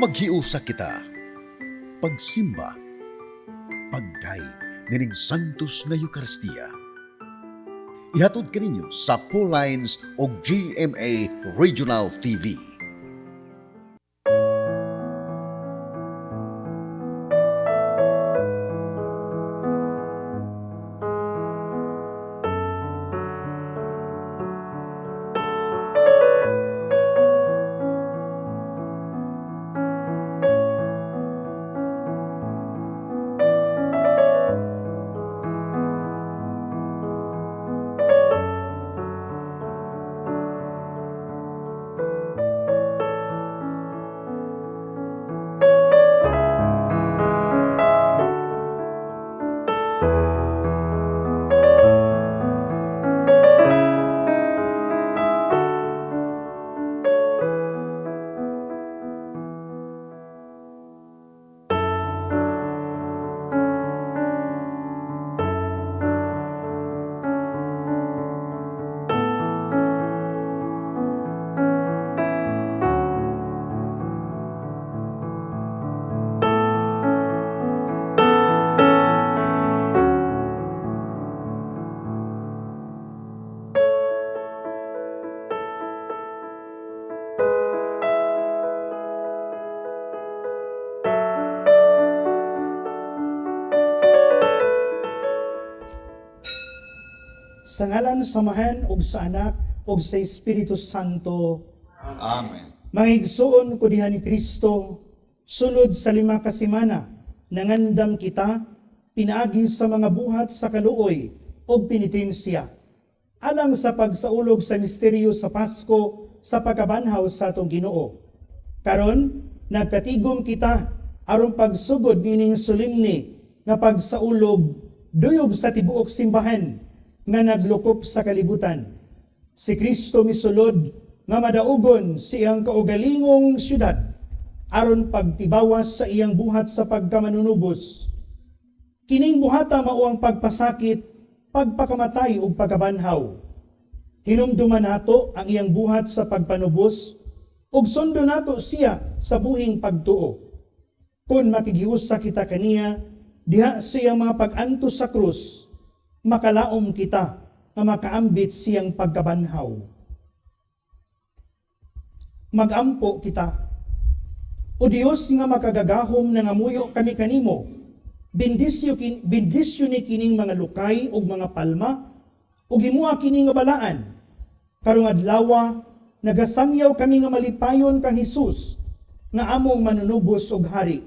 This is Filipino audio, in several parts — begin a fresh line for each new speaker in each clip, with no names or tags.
Maghiusa kita. Pagsimba, pagday nining Santos nga Eucharistia. Ihatod kaninyo sa Paul Lines o GMA Regional TV.
Sa ngalan samahan ug sa anak ug sa Espiritu Santo.
Amen.
Mga igsoon ko diha ni Kristo, sulod sa 5 ka semana, nangandam kita, pinaagi sa mga buhat sa kaluoy ug penitensya. Alang sa pagsaulog sa misteryo sa Pasko sa pagkabanhaw sa atong Ginoo. Karon, nagkatigom kita aron pagsugod nining solemne nga pagsaulog duyog sa tibuok simbahan nga naglukop sa kalibutan. Si Kristo misulod nga madaugon sa iyang kaugalingong syudad aron pagtibawas sa iyang buhat sa pagkamanunubos. Kining buhata mao ang pagpasakit, pagpakamatay ug pagkabanhaw. Hinumduman nato ang iyang buhat sa pagpanubos ug sundo nato siya sa buhing pagtuo. Kung makigiusa kita kaniya diha sa iyang mga pag-antos sa krus, makalaom kita nga makaambit siyang pagkabanhaw. Magampo kita. O Dios nga makagagahom na ngamuyo kami kanimo, bendisyo ni kining mga lukay ug mga palma, ug himuha kining nga balaan. Karong adlaw nagasangyaw kami nga malipayon kang Hesus nga among manunubos ug hari.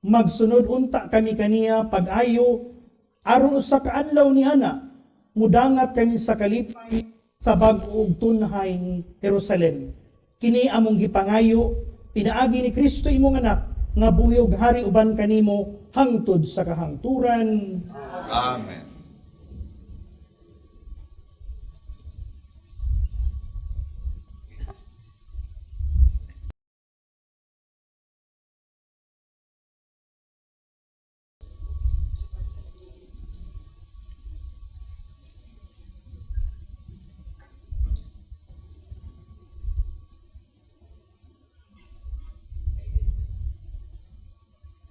Magsunod unta kami kaniya pag-ayo aron usa ka adlaw niana, mudangat kami sa kalipay sa bag-o ug tunhayng Jerusalem. Kini among gipangayo, pinaagi ni Kristo imong anak, nga buhi ug hari uban kanimo hangtod sa kahangturan.
Amen.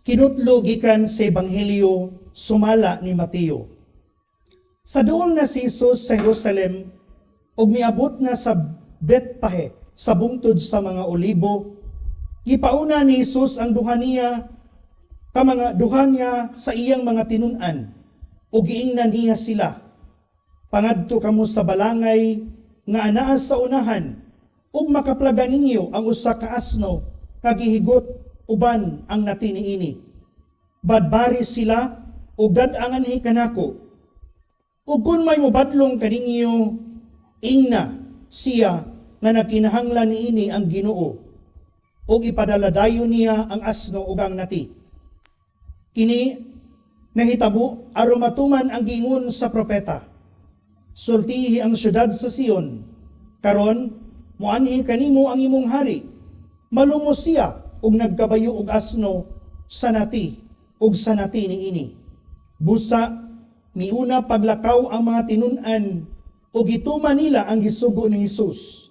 Kinutlo gikan sa Ebanghelyo sumala ni Mateo. Sa duol na si Jesus sa Jerusalem ug miabot na sa Betpahe sa bungtod sa mga olibo, gipauna ni Jesus ang duha niya sa iyang mga tinun-an ug giingnan niya sila. Pangadto kamo sa balangay nga anaa sa unahan ug makaplagan ninyo ang usa ka asno nga gihigot uban ang natiniini. Badbari sila ug dad-angan kanako. Ug kun may mobadlong kaninyo, ingna siya nga nakinahanglan niini ang Ginoo. Ug ipadaladayon niya ang asno ug ang nati. Kini nahitabo aron matuman ang giingon sa propeta. Sultihi ang syudad sa Sion. Karon muanhi kanimo ang imong hari. Malumos siya ug nagkabayo og asno sa nati ug sa nati niini. Busa miuna paglakaw ang mga tinun-an ug gituman nila ang gisugo ni Hesus.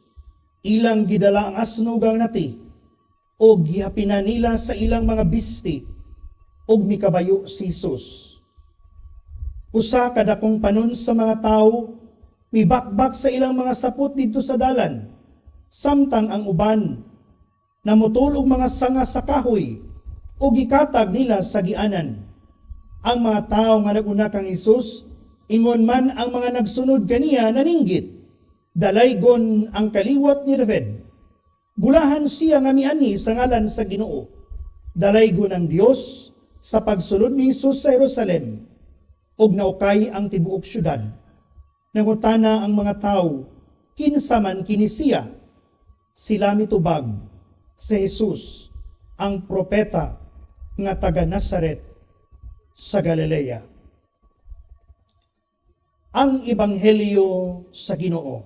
Ilang gidala ang asno ug ang nati. o gihapina nila sa ilang mga bisti og mikabayo si Jesus. Usa kada kong panon sa mga tao mibakbak sa ilang mga sapot dito sa dalan, samtang ang uban namutulog mga sanga sa kahoy o gikatag nila sa gianan. Ang mga tao nga naguna kang Hesus, ingon man ang mga nagsunod kaniya naninggit, dalaygon ang kaliwat ni David. Bulahan siya nga miani sa ngalan sa Ginoo. Dalaygon ang Dios sa pagsulod ni Hesus sa Jerusalem, og naukay ang tibuok syudad. Nangutana ang mga tao, kinsa man kini siya? Sila mitubag, si Jesus, ang propeta nga taga Nazaret sa Galilea. Ang Ebanghelyo sa Ginoo.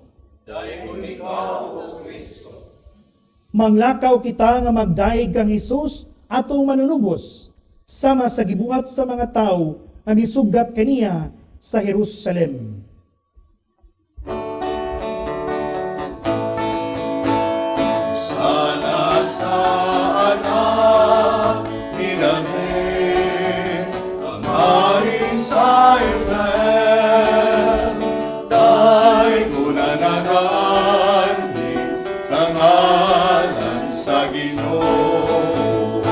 Manglakaw kita nga magdaig kang Hesus atong manunubos, sama sa gibuhat sa mga tao nga misugat kaniya sa Jerusalem.
Sana inamin ang hari sa Israel, dahil gunanagan sa ngalan sa Ginoo.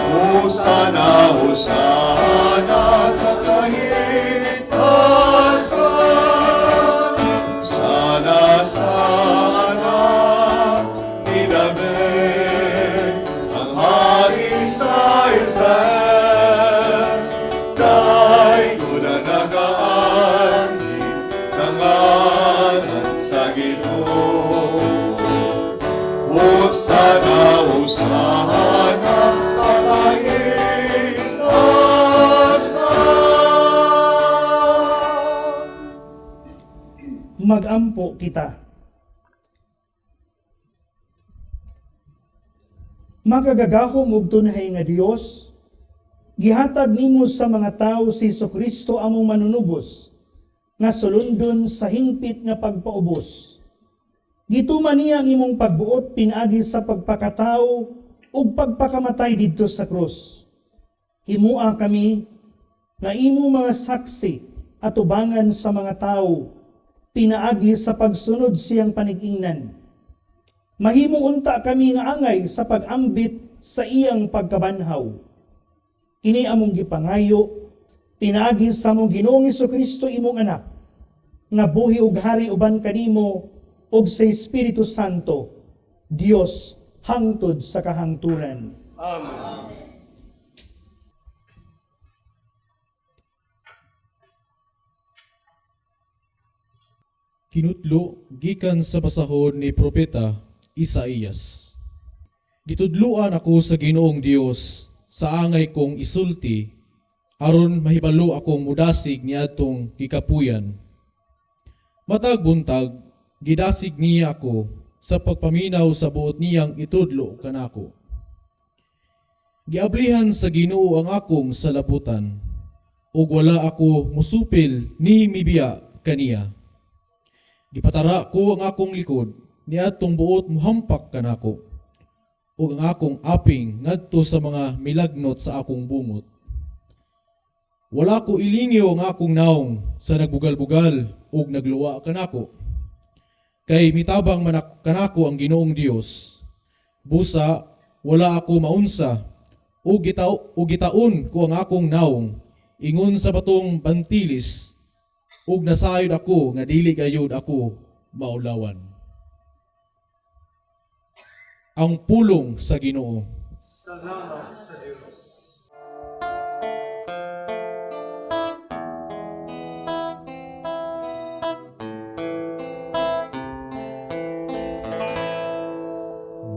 Hosana, Hosana sa kahigtasan, sana ni David ang hari sa Israel, dahil gunanagaan sa ngalan sa Ginoo. Hosana, Hosana sa kahigtasan.
Magampo kita. Makagagahom ug tunhay nga Dios, gihatag nimo sa mga tawo si Jesucristo among manunubos, nga sulundon sa hingpit nga pagpaubos. Gituman niya ang imong pagbuot pinaagi sa pagpakatao ug pagpakamatay didto sa krus. Himua kami nga imo mga saksi at ubangan sa mga tao pinaagi sa pagsunod siyang panigingnan. Mahimo unta kami nga angay sa pag-ambit sa iyang pagkabanhaw. Kini among gipangayo pinaagi sa among Ginoong Jesucristo imong anak, nga buhi ug hari uban kanimo ug sa Espiritu Santo, Dios hangtod sa kahangturan.
Amen.
Kinutlo gikan sa basahon ni propeta Isaías. Gitudluan ako sa Ginoong Dios sa angay kong isulti aron mahibalo akong mudasig niadtong gikapuyan. Matag buntag gidasig niya ako sa pagpaminaw sa buot niyang itudlo kanako. Giablihan sa Ginoo ang akong salabutan, ug wala ako musupil ni mibiya kaniya. Gipatara ko ang akong likod niadtong buot muhampak kanako, ug ang akong aping ngadto sa mga milagnot sa akong bungot. Wala ko ilingyo ang akong naong sa nagbugal-bugal ug nagluwa kanako. Kay mitabang manak kanako ang Ginoong Dios. Busa wala ako maunsa ug gitaon ko ang akong naong ingon sa batong bantilis, ug nasayod ako nga dili gayud ako maulawan. Ang pulong sa Ginoo.
Salamat sa Diyos.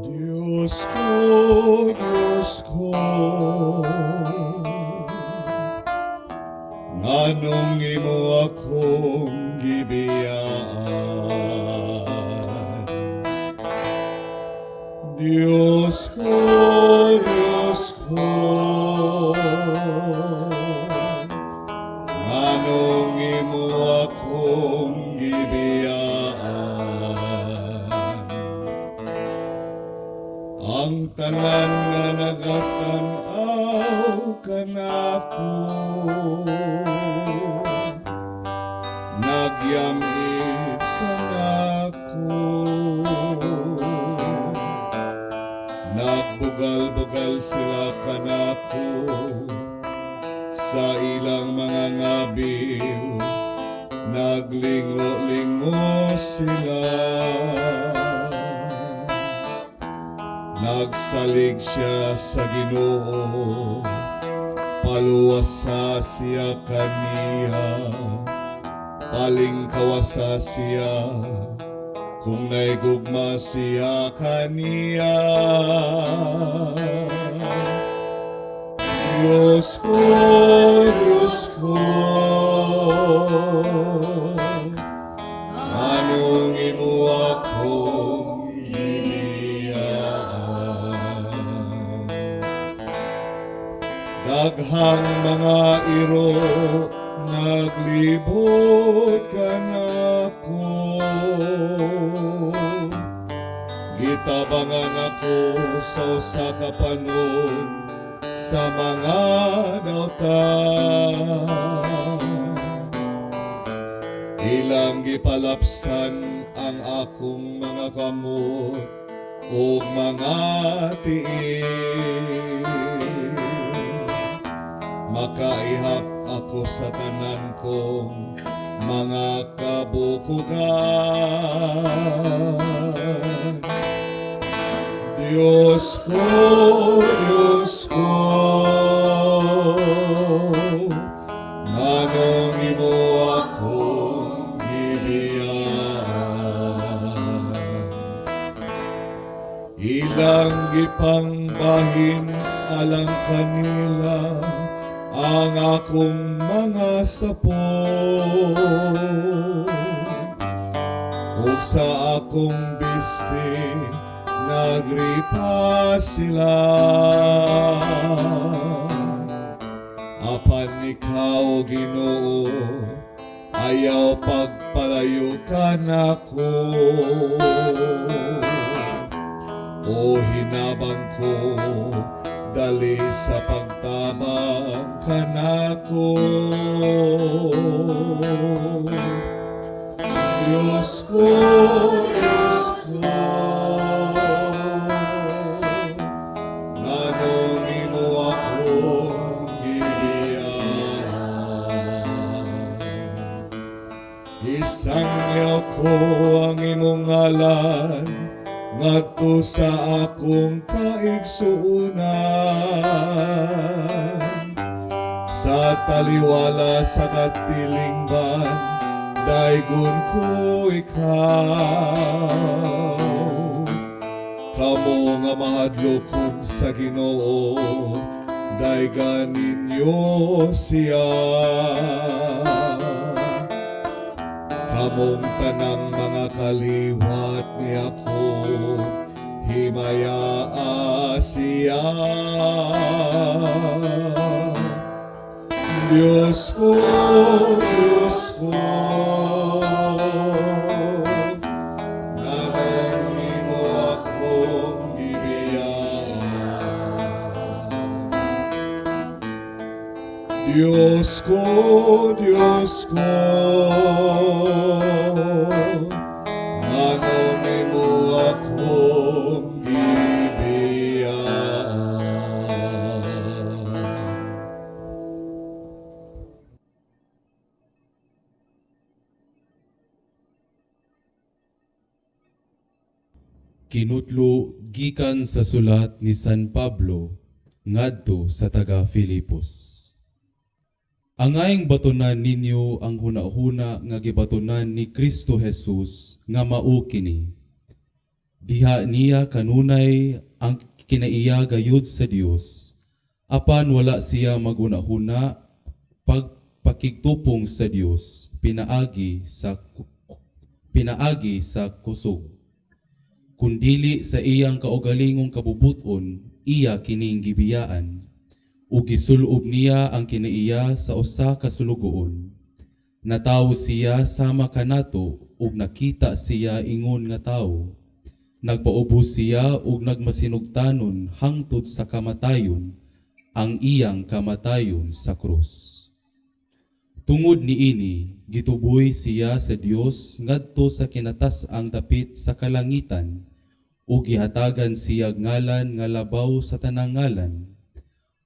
Diyos ko, nganong imo akong gibiyaan. Diyos ko, nganong imo akong gibiyaan. Ang tanan nga nagatanaw kanako, nagyamit kanako, nagbugal-bugal sila kanako sa ilang mga ngabil, naglingo-lingo sila. Nagsalig siya sa Ginoo, paluwasa siya kaniya, palingkawasa siya, kung naigugma siya kaniya. Diyos ko, anong imo akong hiniyaan? Daghang mga iro naglibot kanako, gitabangan ako sa usa ka panon sa mga dautan. Ilang gipalapsan ang akong mga kamot o mga tiil, makaihap ako sa tanan kong mga kabukugan. Diyos ko, anong imo akong gibiyaan? Ilang gipangbahin alang kanila ang akong mga sapon, ug sa akong bisti nagripa sila. Apan ikaw, Ginoo, ayaw pagpalayo ka nako, o hinabang ko dali sa pagtabang kanako. Diyos ko, anong imo akong gibiyaan? Isangyaw ko ang imong ngalan ngadto sa akong kaigsuunan, sa taliwala sa katilingban, daygon ko ikaw. Kamo nga mahadlokon sa Ginoo, daygan ninyo siya. Kamong tanang mga kaliwat ni ako, himaya siya. Diyos ko, anong imo akong gibiyaan? Diyos ko, anong imo akong gibiyaan?
Kinutlo gikan sa sulat ni San Pablo ngadto sa taga Filipos. Angayeng batunan ninyo ang hunahuna nga gibatunan ni Kristo Jesus nga mao kini. Diha niya kanunay ang kinaiya gayud sa Dios, apan wala siya magunahuna pagpakigtupong sa Dios pinaagi sa kusog. Kundili sa iyang kaugalingong kabubuton, iya kining gibiyaan, ug gisulob niya ang kinaiya sa usa ka sulugoon. Natawo siya sama kanato ug nakita siya ingon nga tawo. Nagpaubos siya ug nagmasinugtanon hangtod sa kamatayon, ang iyang kamatayon sa krus. Tungod niini, gituboy siya sa Dios ngadto sa kinatas-ang dapit sa kalangitan, ug gihatagan siya ngalan nga labaw sa tanang ngalan.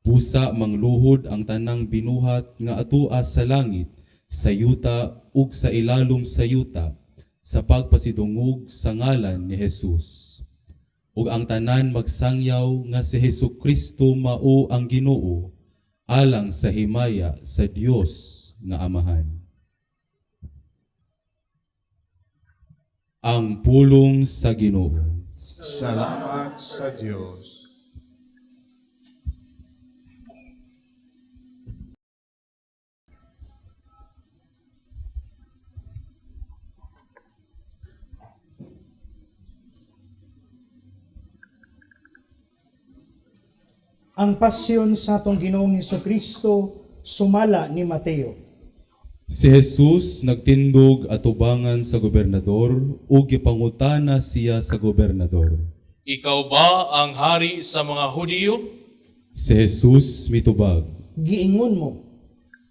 Pusa mangluhod ang tanang binuhat nga atuas sa langit, sa yuta ug sa ilalom sa yuta, sa pagpasidungog sa ngalan ni Jesus. Ug ang tanan magsangyaw nga si Hesukristo mao ang Ginoo, alang sa himaya sa Dios nga Amahan. Ang pulong sa Ginoo.
Salamat sa Diyos.
Ang pasyon sa atong Ginoong Hesukristo sumala ni Mateo.
Si Jesus nagtindog atubangan sa gobernador ug gipangutana siya sa gobernador.
Ikaw ba ang hari sa mga Hudyo?
Si Jesus mitubag.
Giingon mo,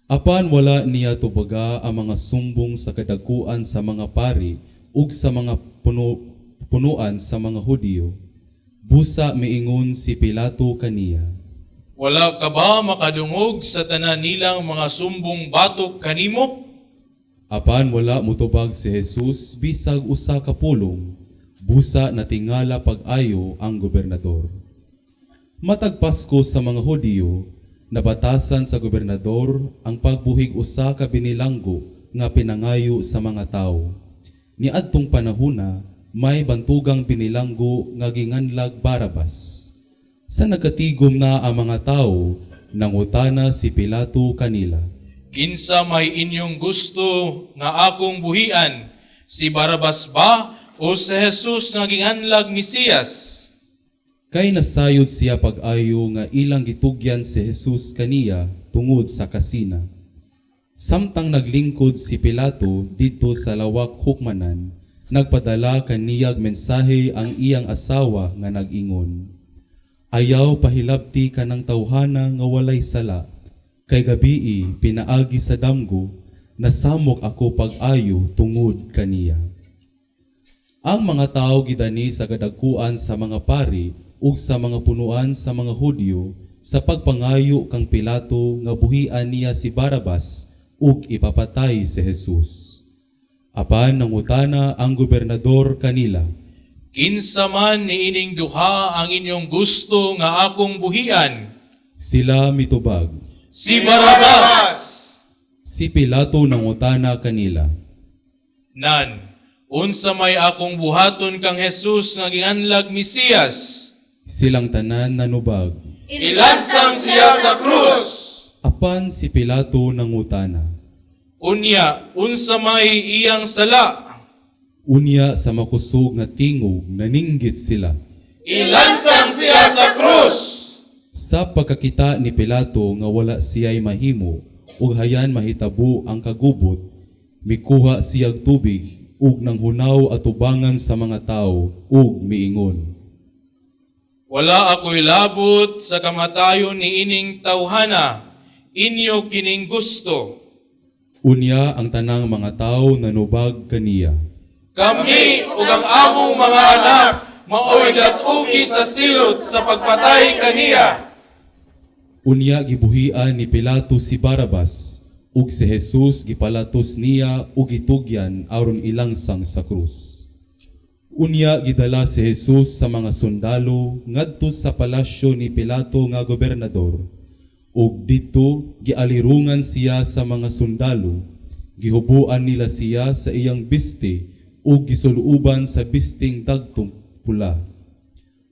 Apan wala niya tubaga ang mga sumbong sa kadakuan sa mga pari ug sa mga punuan sa mga Hudyo. Busa miingon si Pilato kaniya.
Wala ka ba makadungog sa tanan nilang mga sumbong batok kanimo?
Apan wala mutubag si Jesus bisag usa ka pulong. Busa natingala pag-ayo ang gobernador. Matag Pasko sa mga Hudyo, nabatasan sa gobernador ang pagbuhig usa ka binilanggo nga pinangayo sa mga tao. Niadtong panahona, may bantugang binilanggo nga ginganlag Barabas. Sa nagatigom na ang mga tao, nangutana si Pilato kanila.
Kinsa may inyong gusto nga akong buhian? Si Barabas ba o si Jesus nga ginganlag Mesiyas?
Kay nasayod siya pag-ayo nga ilang gitugyan si Jesus kaniya tungod sa kasina. Samtang naglingkod si Pilato dito sa lawak hukmanan, nagpadala kaniyag mensahe ang iyang asawa nga nag-ingon. Ayaw pahilabti ka ng tawhana nga walay sala, kay gabii pinaagi sa damgo, nasamok ako pag-ayo tungod kaniya. Ang mga tao gidani sa kadagkuan sa mga pari ug sa mga punuan sa mga Hudyo sa pagpangayo kang Pilato nga buhian niya si Barabas ug ipapatay si Jesus. Apan nangutana ang gobernador kanila.
Kinsa man niining duha ang inyong gusto nga akong buhian?
Sila mitubag.
Si Barabas!
Si Pilato nangutana kanila.
Nan, unsa may akong buhaton kang Jesus nga ginganlag Mesiyas?
Silang tanan nanubag.
Ilansang siya sa krus!
Apan si Pilato nangutana.
Unya, unsa may iyang sala?
Unya sa makusog nga tingog naninggit sila.
Ilansang siya sa krus!
Sa pagkakita ni Pilato nga wala siya'y mahimo ug hayan mahitabo ang kagubot, mikuha siyag tubig ug nanghunaw atubangan sa mga tao ug miingon.
Wala ako'y labot sa kamatayon ni ining tawhana, inyo kining gusto.
Unya ang tanang mga tao nanubag kaniya.
Kami ug ang among mga anak maoy datuki sa silot sa pagpatay kaniya.
Unya gibuhian ni Pilato si Barabas ug si Jesus gipalatos niya ug gitugyan aron ilangsang sa krus. Unya gidala si Jesus sa mga sundalo ngadto sa palasyo ni Pilato nga gobernador. Ug dito gialirungan siya sa mga sundalo, gihubuan nila siya sa iyang biste ug gisuluban sa bisting dagtong pula.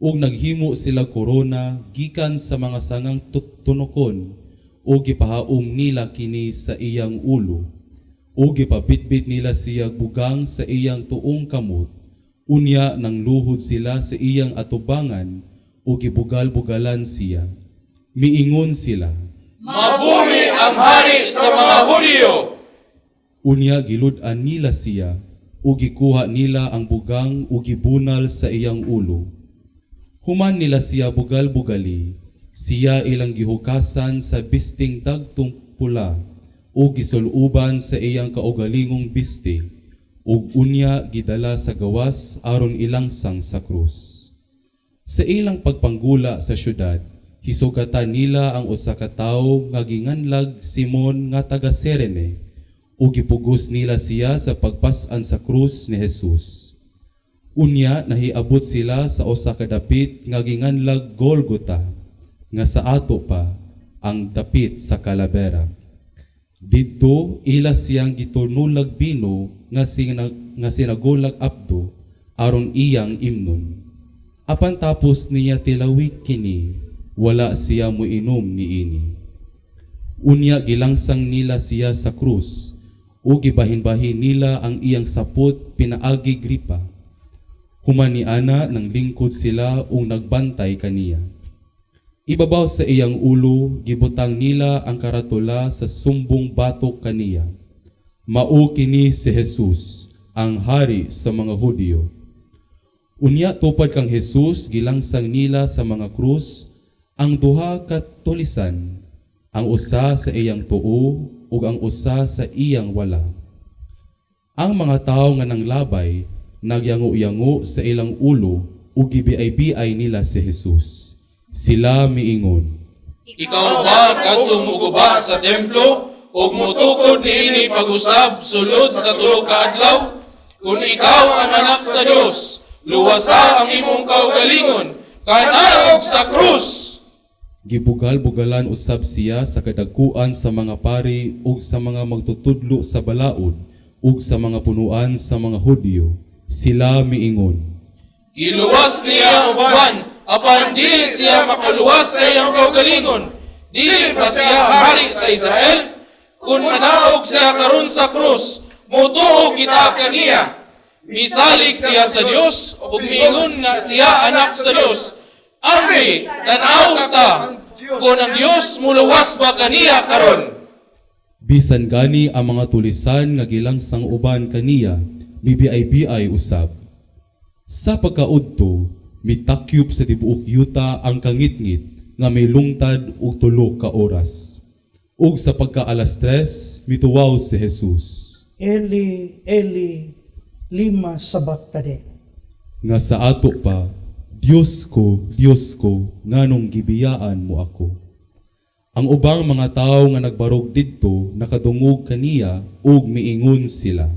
Ug naghimo sila korona gikan sa mga sangang tunokon ug gipahaom nila kini sa iyang ulo. Ug gipabitbit nila siya bugang sa iyang tuong kamot. Unya nang luhod sila sa iyang atubangan ug gibugal-bugalan siya. Miingon sila.
Mabuhi ang hari sa mga Hudyo!
Unya gilud-an nila siya ug gikuha nila ang bugang ug gibunal sa iyang ulo. Human nila siya bugal-bugali, siya ilang gihukasan sa bisting dagtong pula ug gisuluban sa iyang kaugalingong biste ug unya gidala sa gawas aron ilangsang sa krus. Sa ilang pagpanggula sa syudad, hisugatan nila ang usa ka tawo nga ginganlag Simon nga taga Cirene ug gipugos nila siya sa pagpas-an sa krus ni Jesus. Unya nahiabot sila sa usa ka dapit nga ginganlag Golgota, nga sa ato pa ang dapit sa Kalabera. Didto ila siyang gitunulag bino nga sinagulag apdo aron iyang imnon. Apan tapos niya tilawik kini, wala siya moinom niini. Unya gilangsang nila siya sa krus, ug gibahin-bahin nila ang iyang sapot pinaagi gripa. Human ni ana nang lingkod sila ug nagbantay kaniya. Ibabaw sa iyang ulo, gibutang nila ang karatula sa sumbong batok kaniya. Mao kini si Jesus, ang hari sa mga Hudyo. Unya tupad kang Jesus, gilangsang nila sa mga krus ang duha ka tulisan, ang usa sa iyang tuo ug ang usa sa iyang wala. Ang mga tawo nga nanglabay nagyango-yango sa ilang ulo ug gibiay-biay nila si Jesus. Sila miingon,
Ikaw ba kadtong muguba sa templo ug mutukod niini pag-usab sulod sa tulo ka adlaw? Kung ikaw ang anak sa Dios, luwasa ang imong kaugalingon kanaog sa krus.
Gibugal-bugalan usab siya sa kadagkuan sa mga pari ug sa mga magtutudlo sa balaod ug sa mga punuan sa mga Hudyo. Sila miingon,
Giluwas niya uban, apan dili siya makaluwas sa iyang kaugalingon. Dili ba siya ang hari sa Israel? Kung manaog siya karon sa krus, mutuo kita kaniya. Misalig siya sa Dios ug miingon nga siya anak sa Dios. Ambi, tanaw ta, kung ang Dios muluwas ba kaniya karon?
bisan gani ang mga tulisan nga gilangsang uban kaniya, bibiay-biay usab. Sa pagkaudto, mitakyop sa tibuok yuta ang kangitngit nga may lungtad ug tulo ka oras. Ug sa pagka-alas 3, mituwaw si Jesus.
Eli, Eli, lima sabachthani.
Nga sa ato pa, Diyos ko, nganong gibiyaan mo ako. Ang ubang mga tawo nga nagbarog didto nakadungog kaniya ug miingon sila.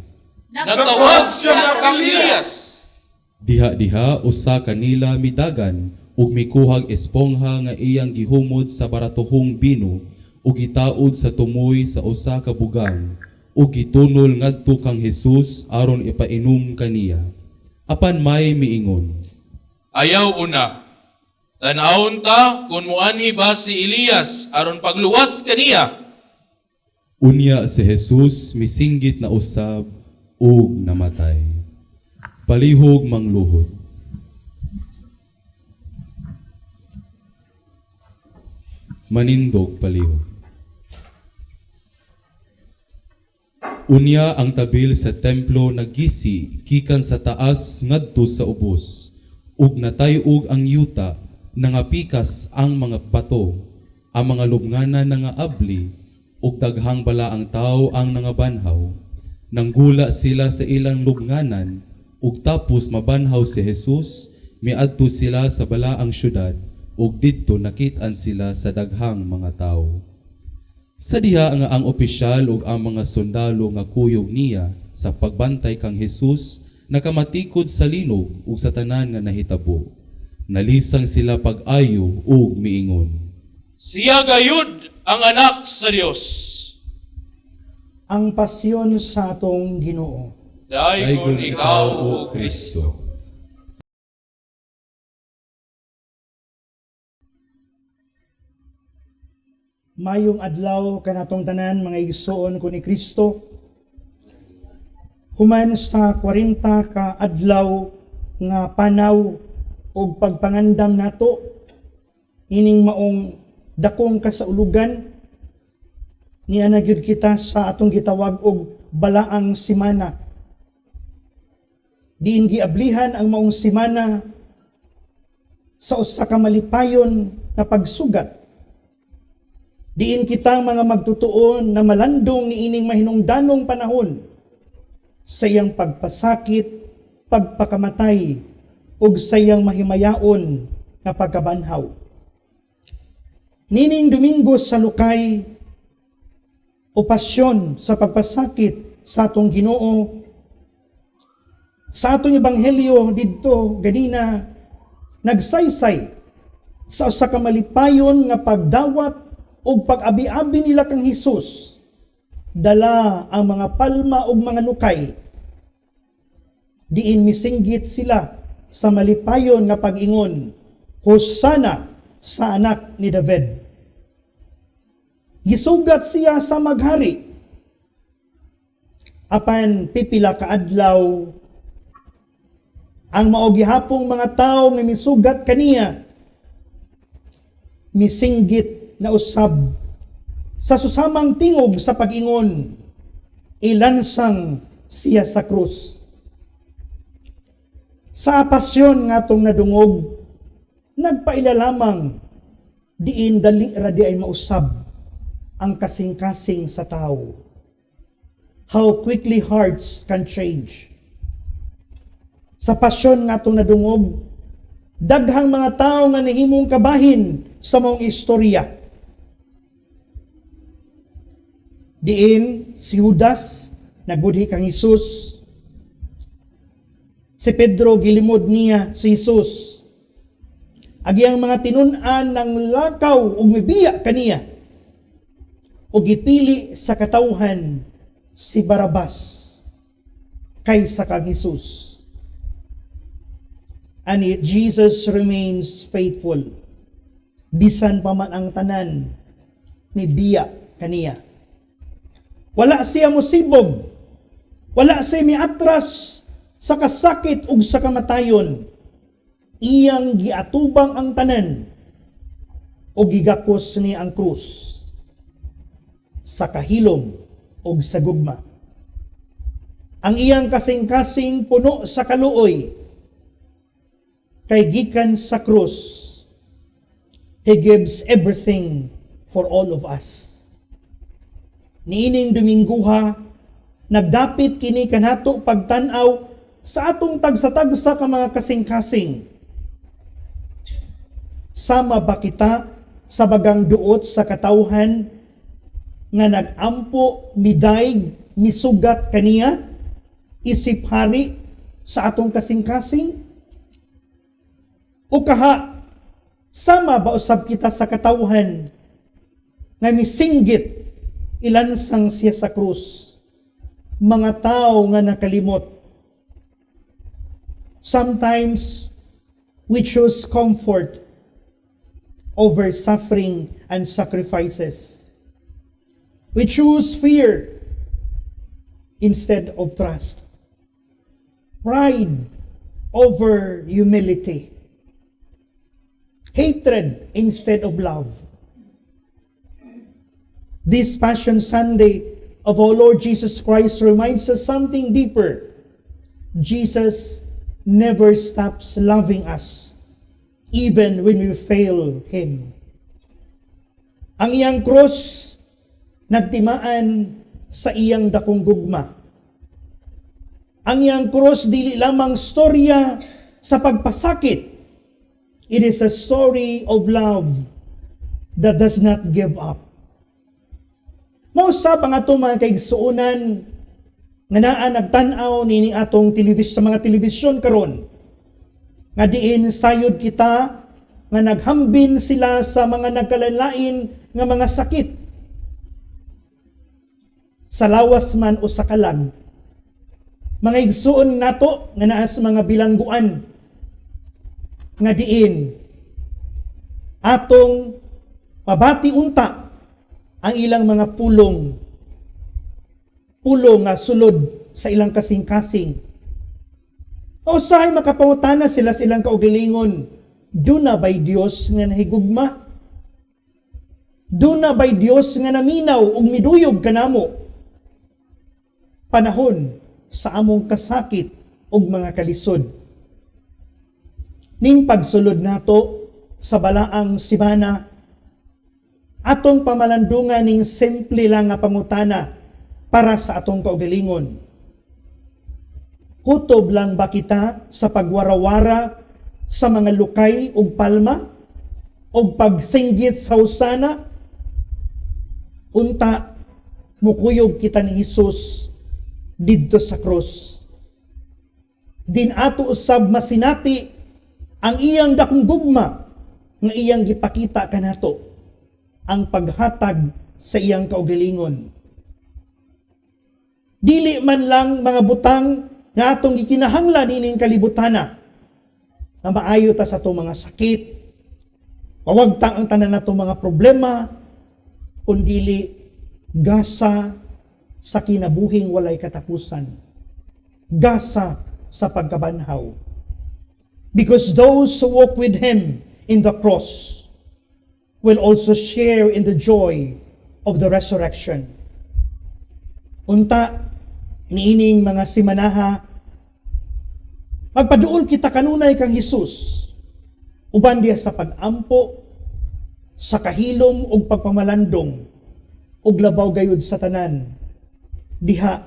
Nagtawag siya kang Elias.
Diha-diha usa kanila midagan ug mikuhag espongha nga iyang gihumod sa baratuhong bino ug gitaod sa tumoy sa usa ka bugang ug gitunol ngadto kang Jesus aron ipainom kaniya. Apan may miingon,
Ayaw una. Tanawon ta kung muanhi ba si Elias aron pagluwas kaniya.
unya si Jesus misinggit na usab ug namatay. Palihog mangluhod. Manindog palihog. Unya ang tabil sa templo nagisi gikan sa taas ngadto sa ubos ug natay-og ang yuta nangapikas ang mga bato, ang mga lubnganan nga abli ug daghang bala ang tawo ang nangabanhaw. Nanggula sila sa ilang lubnganan ug tapos mabanhaw si Jesus, miadto sila sa balaang syudad ug didto nakit-an sila sa daghang mga tawo. Sa diha nga ang opisyal ug ang mga sundalo nga kuyog niya sa pagbantay kang Jesus nakamatikod sa linog ug sa tanan nga nahitabo. Nalisang sila pag-ayo ug miingon,
Siya gayud ang anak sa Dios.
Ang pasyon sa atong Ginoo.
Dayon ikaw o Kristo.
Mayong adlaw kanatong tanan mga igsoon ko ni Kristo. Human sa 40 ka adlaw nga panaw og pagpangandam nato ining maong dakong kasaulugan niya na gyud kita sa atong gitawag og balaang simana. Diin giablihan ang maong simana sa usa ka malipayon na pagsugat. Diin kitang mga magtutuon na malandong ni ining mahinungdanong panahon sa iyang pagpasakit, pagpakamatay, ug sa iyang mahimayaon na pagkabanhaw. Nining Domingo sa Lukay, o pasyon sa pagpasakit sa atong Ginoo, sa atong ebanghelyo didto ganina nagsaysay sa usa ka malipayon nga pagdawat ug pag-abi-abi nila kang Hesus. Dala ang mga palma ug mga nukay. Diin misinggit sila sa malipayon nga pag-ingon, Hosana sa anak ni David. Gisugat siya sa maghari. Apan pipila ka adlaw, ang maogihapong mga tao nga misugat kaniya, misinggit na usab sa susamang tingog sa pag-ingon, ilansang siya sa krus. Sa pasyon nga tong nadungog, nagpaila lamang diin dali ra di ay mausab ang kasing-kasing sa tao. How quickly hearts can change. Sa pasyon nga itong nadungog, daghang mga tao nga nahimong kabahin sa mong istorya. Diin, si Judas, nagbudhi kang Hesus. Si Pedro, gilimod niya si Hesus. Agi ang mga tinun-an ng lakaw ug mibiya kaniya. O gipili sa katawhan si Barabas kaysa kang Hesus. And yet Jesus remains faithful. Bisan pa man ang tanan, may biya kaniya. Wala siya musibog. Wala siya miatras sa kasakit ug sa kamatayon. Iyang giatubang ang tanan o gigakos niya ang krus sa kahilom ug sa gugma. Ang iyang kasing-kasing puno sa kaluoy, kay gikan sa krus, He gives everything for all of us. Niining Dominguha, nagdapit kini kanato pagtan-aw sa atong tagsa-tagsa ka mga kasing-kasing. Sama ba kita sa bagang duot sa katawhan nga nagampo, midayg, misugat kaniya, isip hari sa atong kasing-kasing? O kaha, sama ba usab kita sa katawhan nga misinggit ilansang siya sa krus, mga tao nga nakalimot? Sometimes we choose comfort over suffering and sacrifices. We choose fear instead of trust. Pride over humility. Hatred instead of love. This Passion Sunday of our Lord Jesus Christ reminds us something deeper. Jesus never stops loving us, even when we fail Him. Ang iyang cross, nagtimaan sa iyang dakong gugma. Ang iyang cross, dili lamang storya sa pagpasakit. It is a story of love that does not give up. Mausap ang atong mga kaigsuunan nga naa nagtan-aw nini atong sa mga telebisyon karon. Nga diin sayod kita nga naghambin sila sa mga nagkalalain nga mga sakit. Sa lawas man o sa kalag. Mga igsuon nato nga naa sa mga bilangguan nga diin atong mabati unta ang ilang mga pulong nga sulod sa ilang kasing-kasing. O sahay makapangutana sila silang kaugalingon, duna ba'y Dios nga nahigugma? Duna ba'y Dios nga naminaw ug miduyog kanamo? Panahon sa among kasakit ug mga kalisod. Ning pagsulod nato sa balaang simana, atong pamalandungan ning simple lang nga pangutana para sa atong kaugalingon. Kutob lang ba kita sa pagwarawara sa mga lukay ug palma ug pagsinggit sa husana? Unta mukuyog kita ni Hesus didto sa krus. Din ato usab masinati ang iyang dakong gugma nga iyang gipakita kanato, ang paghatag sa iyang kaugalingon. Dili man lang mga butang nga atong gikinahanglan ining kalibutana, nga maayo ta sa atong mga sakit, wawagtang ang tanan natong mga problema, kundili gasa sa kinabuhing walay katapusan, gasa sa pagkabanhaw. Because those who walk with Him in the cross will also share in the joy of the resurrection. Unta, iniining mga simanaha, magpaduol kita kanunay kang Hesus, uban diya sa pag-ampo, sa kahilom ug pagpamalandong, ug labaw gayud sa tanan, diha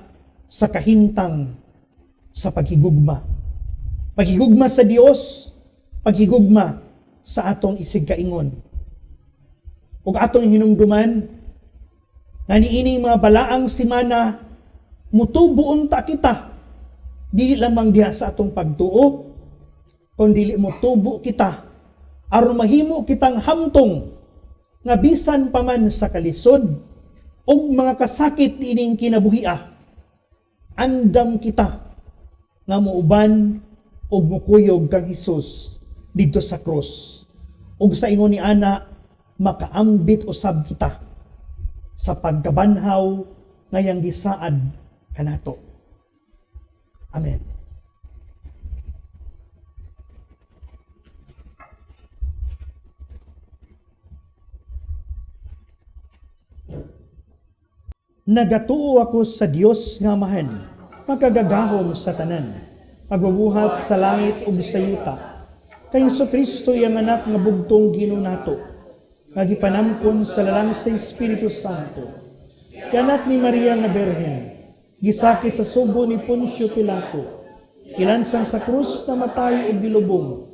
sa kahintang sa paghigugma. Paghigugma sa Dios, paghigugma sa atong isig kaingon. Ug atong hinumduman nga niining mga balaang simana mutubuon ta kita, dili lamang diha sa atong pagtuo, kundi mutubo kita aron mahimo kitang hamtong nga bisan pa man sa kalisod ug mga kasakit ining kinabuhia, andam kita nga muuban ug mukuyog kang Hesus didto sa krus. Ug sa ingon ni ana, makaambit usab kita sa pagkabanhaw ngayang gisaad kanato. Amen. Nagatuo ako sa Dios nga Amahan, magagagahom sa tanan, pagbubuhat sa langit ug sa yuta. Kay Kristo yang anak nga bugtong Ginoo nato, nga gipanamkon sa lalang sa Espiritu Santo. Anak ni Maria nga Berhen, gisakit sa subo ni Poncio Pilato, ilansang sa krus na matay ug bilubong,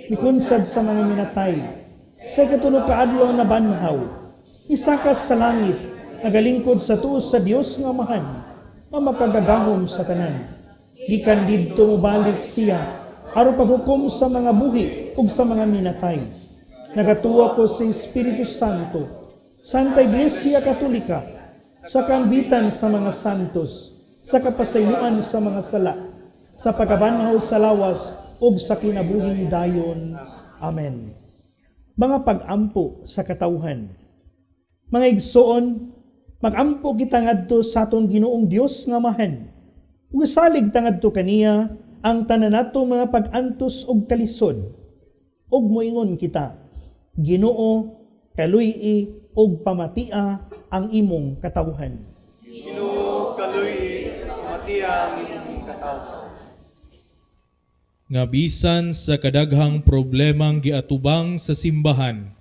mikunsad sa mga minatay, sa ikatulo ka adlaw na banhaw, isakas sa langit, nagalingkod sa tuos sa Dios nga Amahan, nga makagagahom sa tanan. Gikan didto mobalik siya, aron paghukom sa mga buhi ug sa mga minatay. Nagatuwa ko sa Espiritu Santo, Santa Iglesia Katolika, sa kambitan sa mga santos, sa kapasayloan sa mga sala, sa pagkabanhaw sa lawas ug sa kinabuhing dayon. Amen. Mga pag-ampo sa katawhan. Mga igsoon, mag-ampo kita ngadto sa atong Ginoong Dios nga Amahan. Ug salig tangadto kaniya ang tanan nato mga pag-antos ug kalisod. Ug moingon kita, Ginoo, kaluy-i ug pamatia ang imong katawhan.
Ginoo, kaluy, matia ang imong katawhan.
Nga bisan sa kadaghang problemang giatubang sa simbahan,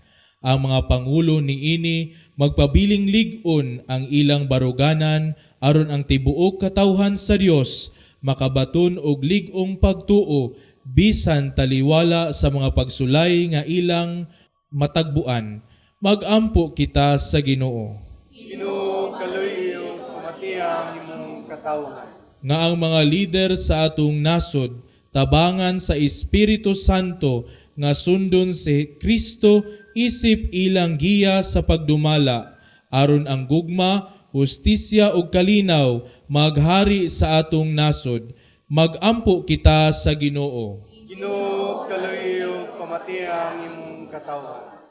ang mga pangulo niini magpabiling lig-on ang ilang baruganan aron ang tibuok katawhan sa Dios makabaton og lig-ong pagtuo bisan taliwala sa mga pagsulay nga ilang matagbuan. Magampo kita sa Ginoo.
Ginoo, kaluy, matia ang imong katawhan.
Nga ang mga lider sa atong nasod tabangan sa Espiritu Santo nga sundon si Kristo isip ilang giya sa pagdumala aron ang gugma, hustisya ug kalinaw maghari sa atong nasod. Magampo kita sa Ginoo.
Ginoo, kaluy, pamatia ang imong katawhan.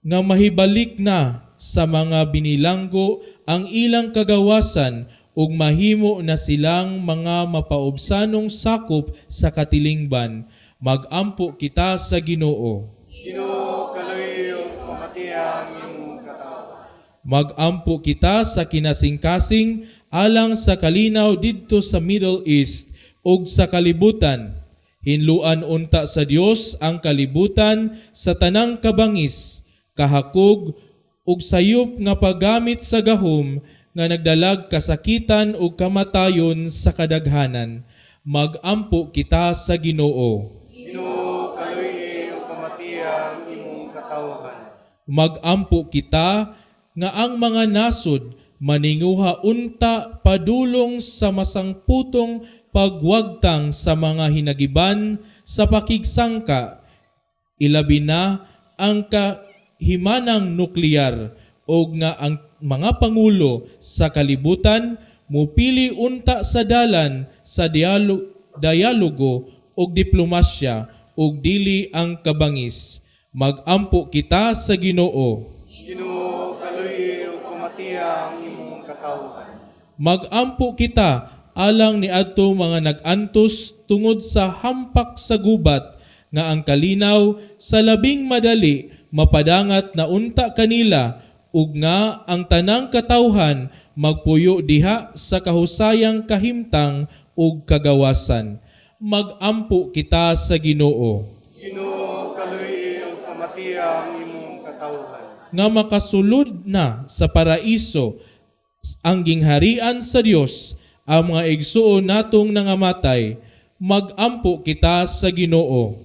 Nga mahibalik na sa mga binilanggo ang ilang kagawasan ug mahimo na silang mga mapaubsanong sakop sa katilingban. Magampo kita sa Ginoo.
Ginoo, kaluy, pamatia ang imong katawhan.
Magampo kita sa kinasing-kasing alang sa kalinaw didto sa Middle East
ug sa kalibutan. Hinluan unta sa Dios ang kalibutan sa tanang kabangis, kahakog ug sayop nga paggamit sa gahom nga nagdalag kasakitan ug kamatayon sa kadaghanan. Magampo kita sa Ginoo. Magampo kita nga ang mga nasod maninguha unta padulong sa masangputong pagwagtang sa mga hinagiban sa pakigsangka, ilabi na ang kahimanang nukleyar o nga ang mga pangulo sa kalibutan mupili unta sa dalan sa dialogo o diplomasya o dili ang kabangis. Magampo kita sa Ginoo. Magampo kita alang ni adto mga nag-antos tungod sa hampak sa gubat nga ang kalinaw sa labing madali mapadangat na unta kanila ug nga ang tanang katawhan magpuyo diha sa kahusayang kahimtang ug kagawasan. Magampo kita sa Ginoo. Nga makasulod na sa paraiso ang gingharian sa Dios ang mga igsuon natong nangamatay. Magampo kita sa Ginoo.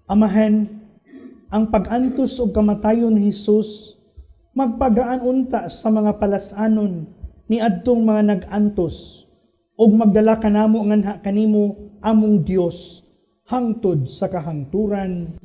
Amahan, ang pag-antos o kamatayon ni Jesus, magpagaan unta sa mga palasanon ni adtong mga nag-antos, ug magdala kanamo nganha kanimo among Dios, hangtod sa kahangturan.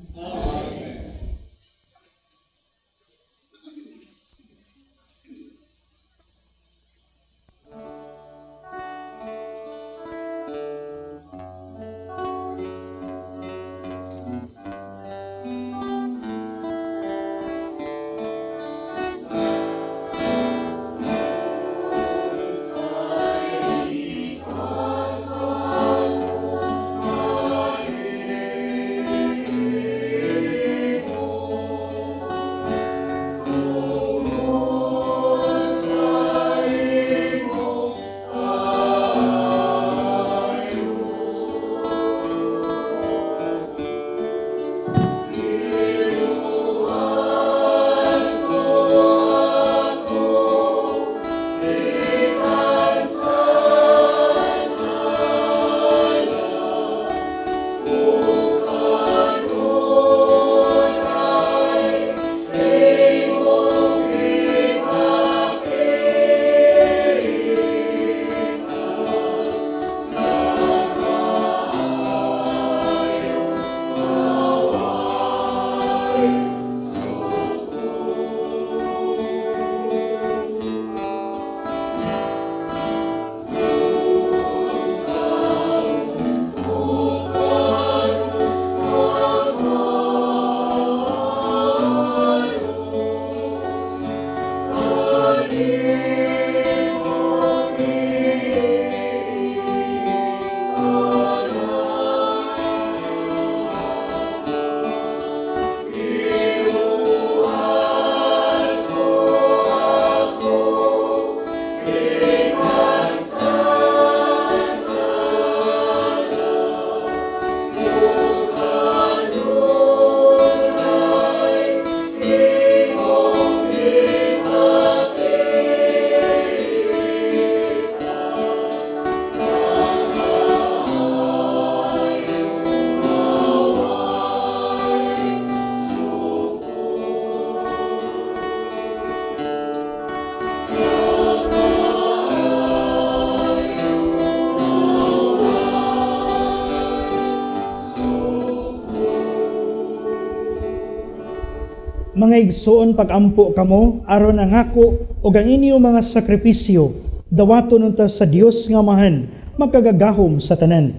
Mga igsoon pagampo kamo aron ang ako ug ang inyo mga sakripisyo dawaton unta sa Dios nga Amahan magkagagahom sa tanan.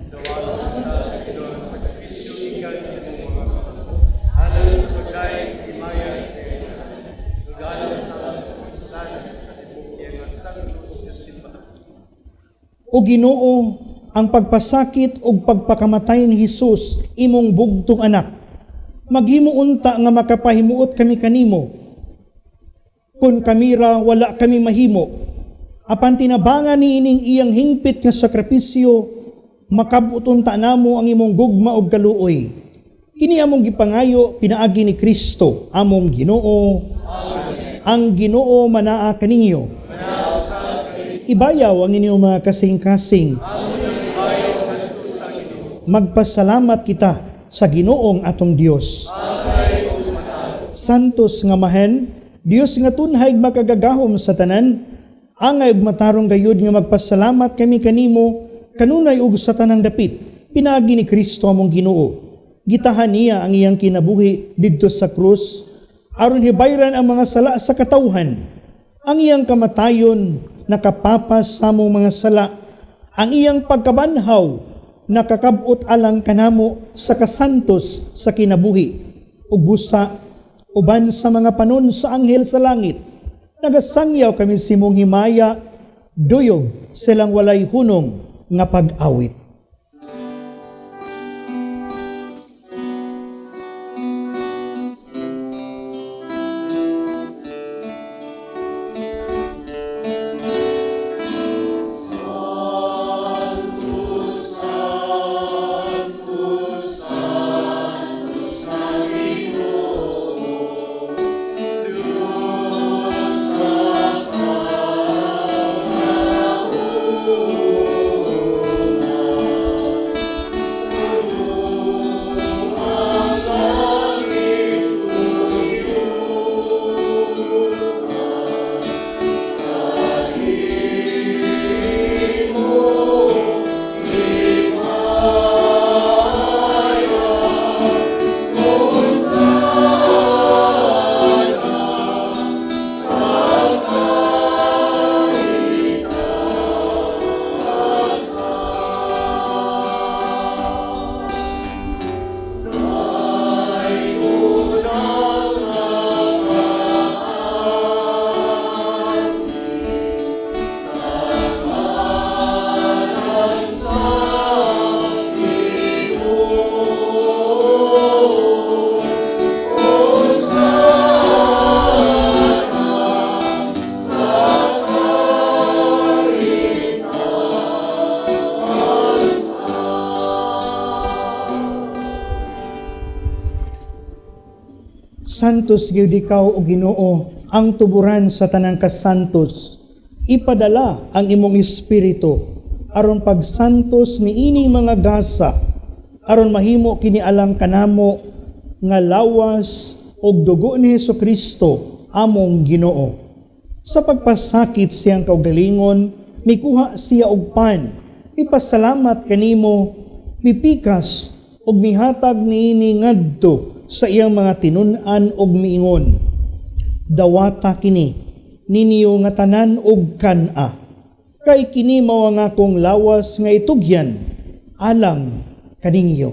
O Ginoo, ang pagpasakit ug pagpakamatay ni Hesus imong bugtong anak maghimo unta nga makapahimuot kami kanimo. Kung kamira wala kami mahimo, Apan tinabangan ni ining iyang hingpit nga sakripisyo, makabuton ta namo ang imong gugma og kaluoy. Kini among gipangayo pinaagi ni Kristo, among Ginoo. Ang Ginoo manaa kaninyo. Ibayaw ang inyong mga kasing-kasing. Magpasalamat kita sa Ginoong atong Dios. Santos nga mahen, Dios nga tunhay makagagahom sa tanan, angay ug matarong gayud nga magpasalamat kami kanimo kanunay ug sa tanang dapit. Pinaagi ni Kristo among Ginoo. Gitahan niya ang iyang kinabuhi didto sa krus aron hibayran ang mga sala sa katawhan. Ang iyang kamatayon nakapapas sa among mga sala. Ang iyang pagkabanhaw nakakabot alang kanamo sa kasantos sa kinabuhi. Ug busa uban sa mga panon sa anghel sa langit. Nagasangyaw kami simong himaya, duyog silang walay hunong nga pag-awit. Santos gyud ikaw o Ginoo, ang tuburan sa tanang kasantos. Ipadala ang imong espiritu aron pagsantos ni ining mga gasa, aron mahimo kini alang kanamo nga lawas og dugo ni Hesukristo among Ginoo. Sa pagpasakit siyang kaugalingon, mikuha siya og pan, ipasalamat kanimo, mipikas og mihatag niini ngadto sa iyang mga tinun-an og miingon. Dawata kini ninyo nga tanan og kan-a. Kay kini mao nga akong lawas nga itugyan alang kaninyo.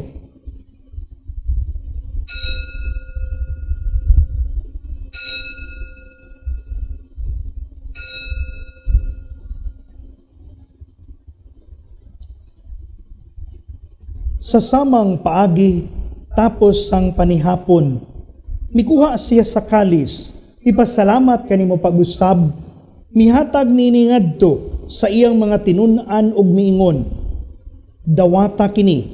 Sa samang paagi tapos sang panihapon, mikuha siya sa kalis, ipasalamat kanimo pag-usab, mihatag nini ngadto sa iyang mga tinun-an og miingon. Dawata kini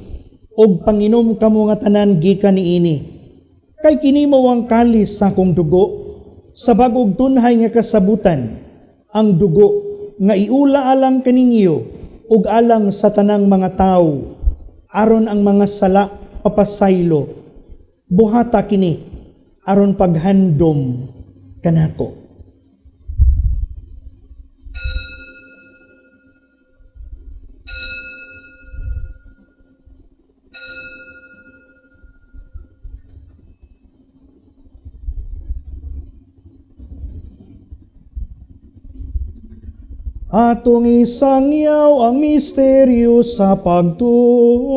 og panginom kamo nga tanan gikan niini. Kay kini mao ang kalis sa akong dugo, sa bagog tunhay nga kasabutan, ang dugo nga iula alang kaninyo ug alang sa tanang mga tawo, aron ang mga sala papasaylo. Buhata kini aron paghandom kanako. Atong isangyaw ang misteryo sa pagtuo.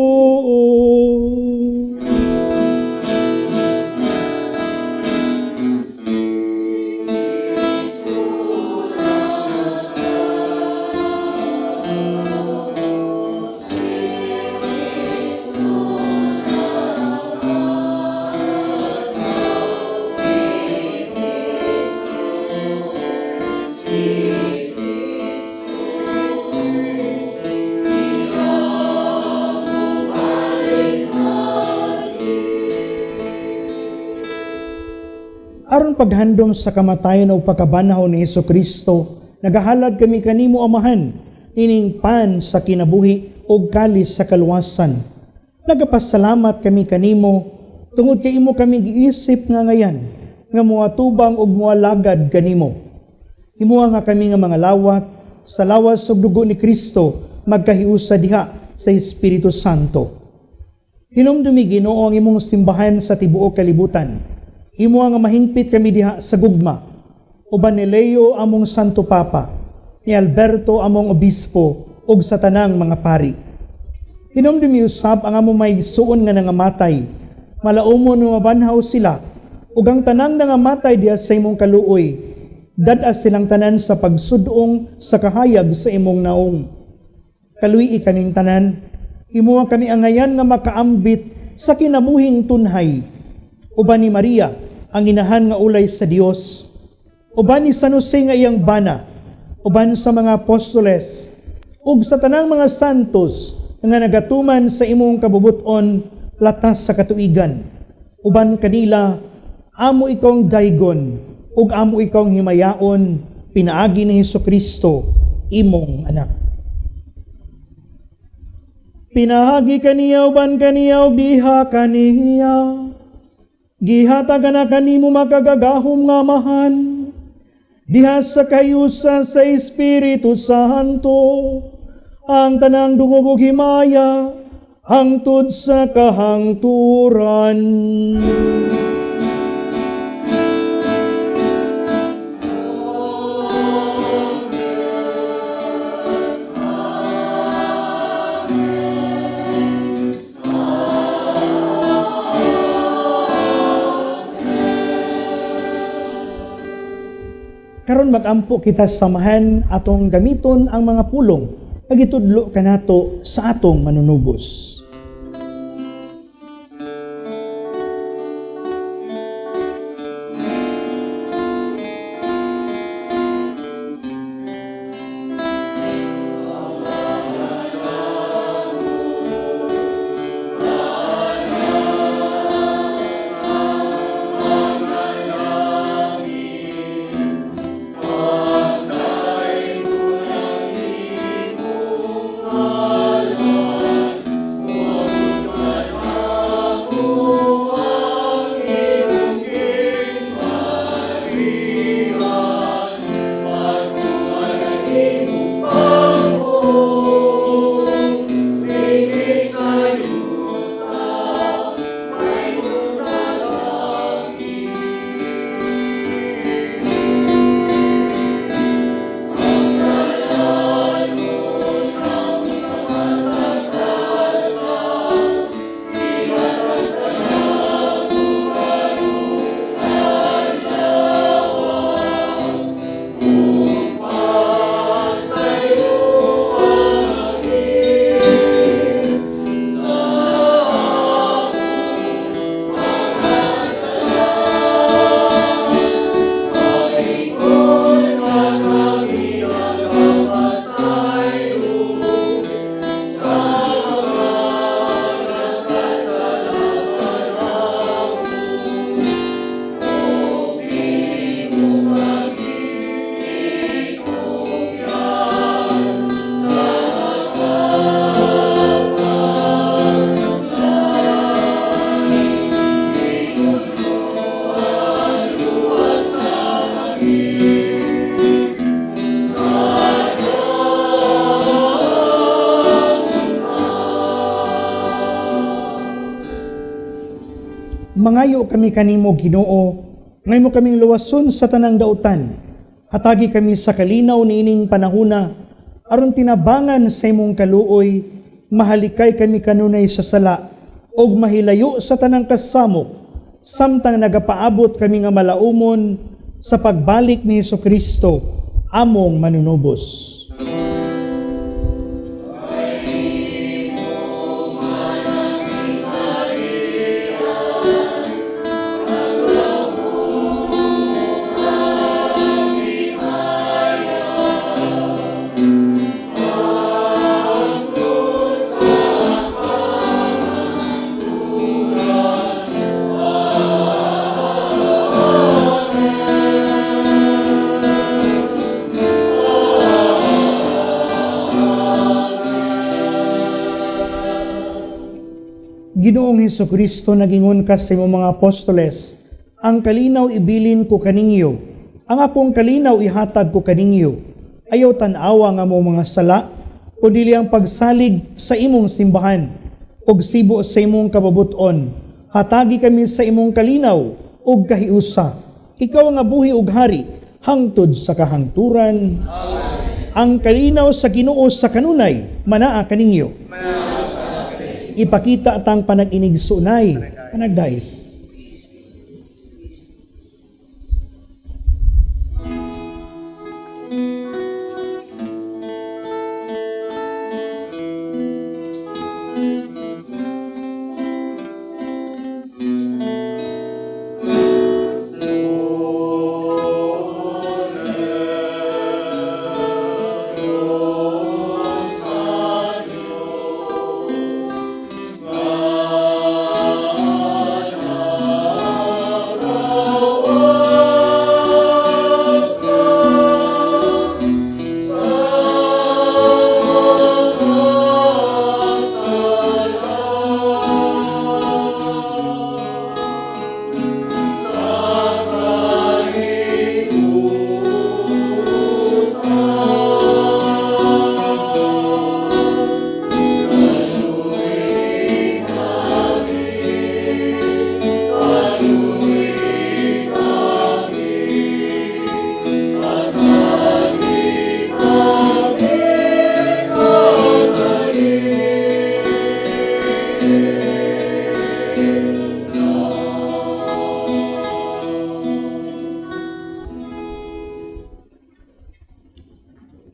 Aron paghandom sa kamatayon o pagkabanaw ni Hesukristo, nagahalad kami kanimo amahan, ining pan sa kinabuhi o kalis sa kaluwasan. Nagapasalamat kami kanimo, tungod kay imo kami giisip nga ngayan, nga muatubang og mualagad kanimo. Himuha nga kami nga mga lawat, sa lawas ug dugo ni Kristo, magkahiusa diha sa Espiritu Santo. Hinumdumi Ginoo ang imong simbahan sa tibuok kalibutan. Imo nga mahingpit kami diha sa gugma. Uban ni Leo among Santo Papa, ni Alberto among obispo ug sa tanang mga pari. Hinumdumi usab ang among may suon nga nangamatay. Malaumon nga mabanhaw sila ug ang tanang nangamatay diha sa imong kaluoy. Dadas silang tanan sa pagsudong sa kahayag sa imong naong. Kaluyi kaming tanan, imo kami angayan nga makaambit sa kinabuhing tunhay. Uban ni Maria, ang inahan nga ulay sa Dios. Uban ni San Jose nga iyang bana, uban sa mga apostoles, ug sa tanang mga santos nga nagatuman sa imong kabubuton latas sa katuigan. Uban kanila, amo ikong daygon, ug amo ikong himayaon, pinaagi ni Hesukristo, imong anak. Pinahagi kaniya uban kaniya ug diha kaniya. Gihatagan na kanimo makagagahom nga amahan, diha sa kayusa sa Espiritu Santo, ang tanang dungog ug himaya, hangtod sa kahangturan. Karon magampo kita samahan atong gamiton ang mga pulong pagitudlo kanato sa atong manunubos. Mangayo kami kanimo Ginoo, ngay mo kaming luwason sa tanang dautan. Hatagi kami sa kalinaw niining panahuna, aron tinabangan sa imong kaluoy, mahalikay kami kanunay sa sala, og mahilayo sa tanang kasamok, samtang nagapaabot kami nga malaumon sa pagbalik ni Hesukristo, among manunubos. Ginoong Hesukristo, nagingon ka sa imong mga apostoles, ang kalinaw ibilin ko kaninyo, ang akong kalinaw ihatag ko kaninyo. Ayaw tanawa nga mo mga sala, o dili ang pagsalig sa imong simbahan, og sibo sa imong kababuton. Hatagi kami sa imong kalinaw, og kahiusa. Ikaw nga buhi og hari, hangtod sa kahangturan. Ang kalinaw sa Ginoo sa kanunay, manaa kaninyo. Ipakita atang panag-inig sunay, panagdayeg.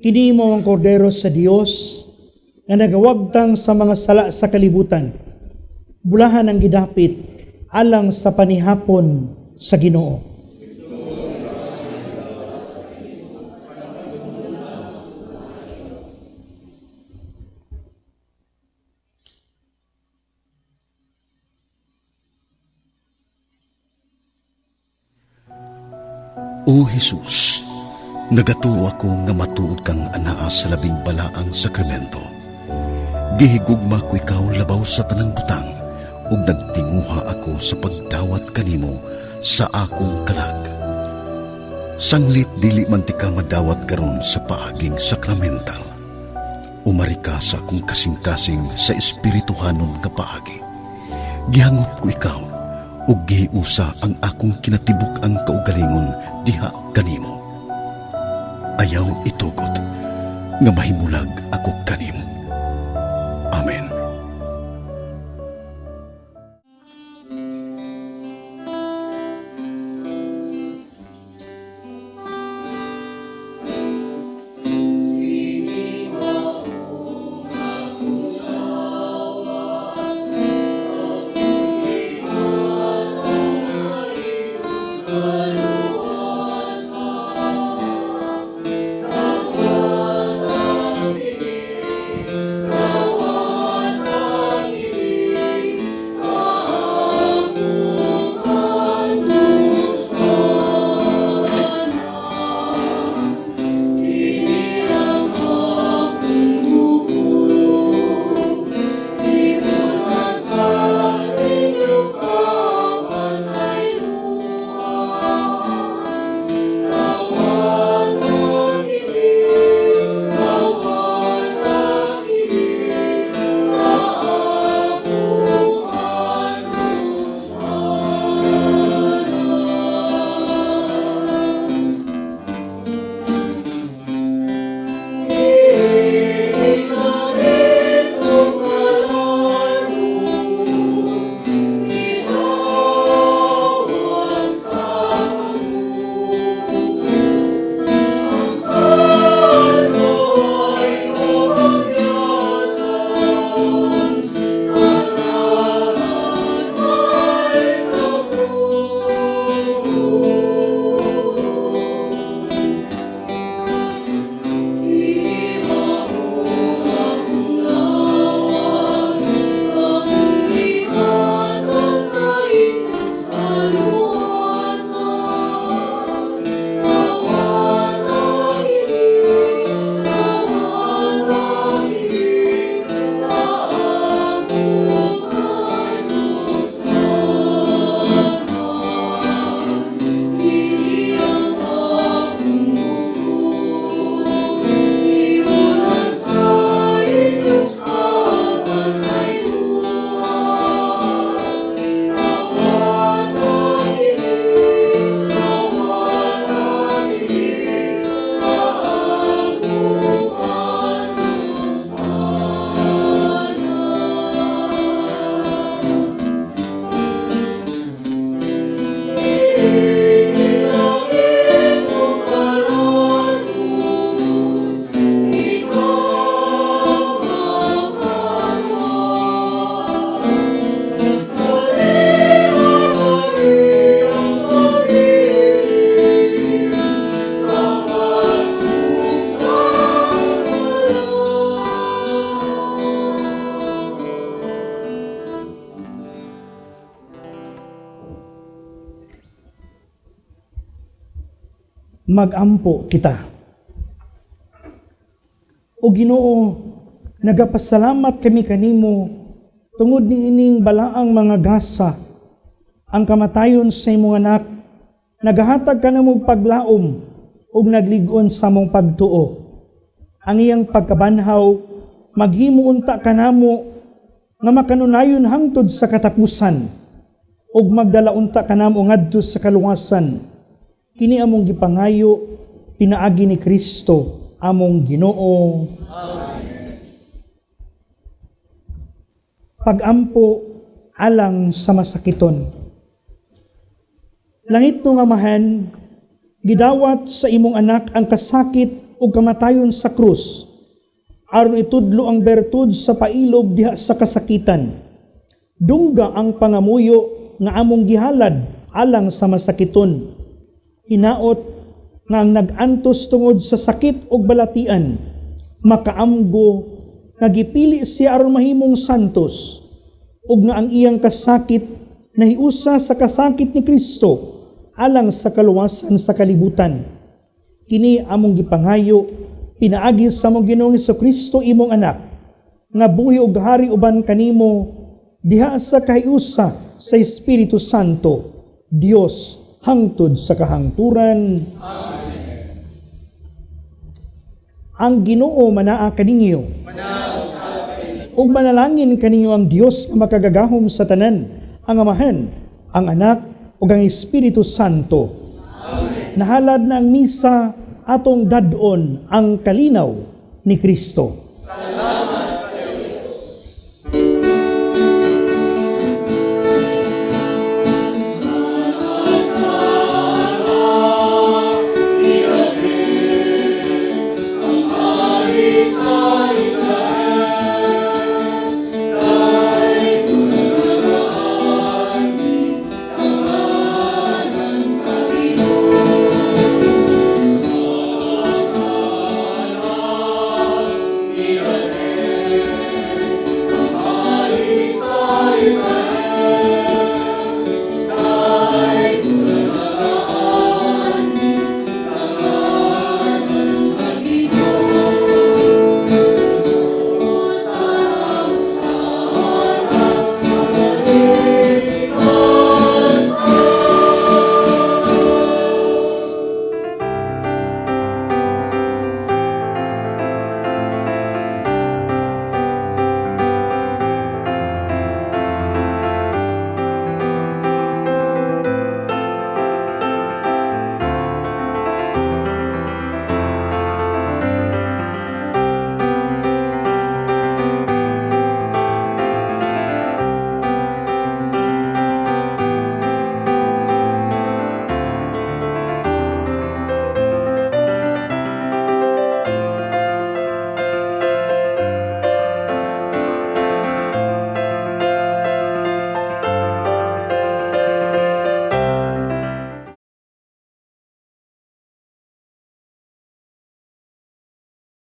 Kini mo ang kordero sa Dios nga nagawagtang sa mga sala sa kalibutan. Bulahan ang gidapit alang sa panihapon sa Ginoo.
O Jesus, nagatuo ako nga matuod kang anaa sa labing balaang sakramento. Gihigugma ko ikaw labaw sa tanang butang, ug nagtinguha ako sa pagdawat kanimo sa akong kalag. Sanglit dili man ti ka madawat karon sa paaging sakramental. Umari ka sa akong kasing-kasing sa espirituhanon nga paagi. Gihangop ko ikaw, ug gihiusa ang akong kinatibuk ang kaugalingon diha kanimo. Ayaw itugot nga mahimulag ako kanimo. Amen.
Magampo kita. O Ginoo, nagapasalamat kami kanimo tungod ni ining balaang mga gasa ang kamatayon sa imong anak. Nagahatag ka na mong paglaom ug nagligon sa mong pagtuo. Ang iyang pagkabanhaw, maghimo unta ka namo nga makanunayon hangtod sa katapusan ug magdala unta ka namo ngadto sa kaluwasan. Kini among gipangayo pinaagi ni Kristo among Ginoo. Pagampo alang sa masakiton. Langit no nga mahan, gidawat sa imong anak ang kasakit o kamatayon sa krus, aron itudlo ang bertud sa pailog diha sa kasakitan. Dungga ang pangamuyo nga among gihalad alang sa masakiton. Hinaot nga ang nag-antos tungod sa sakit o balatian, makaamgo nga gipili siya aron mahimong santos, ug nga ang iyang kasakit nahiusa sa kasakit ni Kristo alang sa kaluwasan sa kalibutan. Kini among gipangayo pinaagi sa among Ginoong Kristo imong anak, nga buhi ug hari uban kanimo diha sa kahiusa sa Espiritu Santo, Dios hangtod sa kahangturan. Amen. Ang Ginoo manaa kaninyo. Ug manalangin kaninyo ang Dios nga makagagahom sa tanan, ang Amahan, ang Anak, ug ang Espiritu Santo. Amen. Nahalad na ang misa atong dadon ang kalinaw ni Kristo.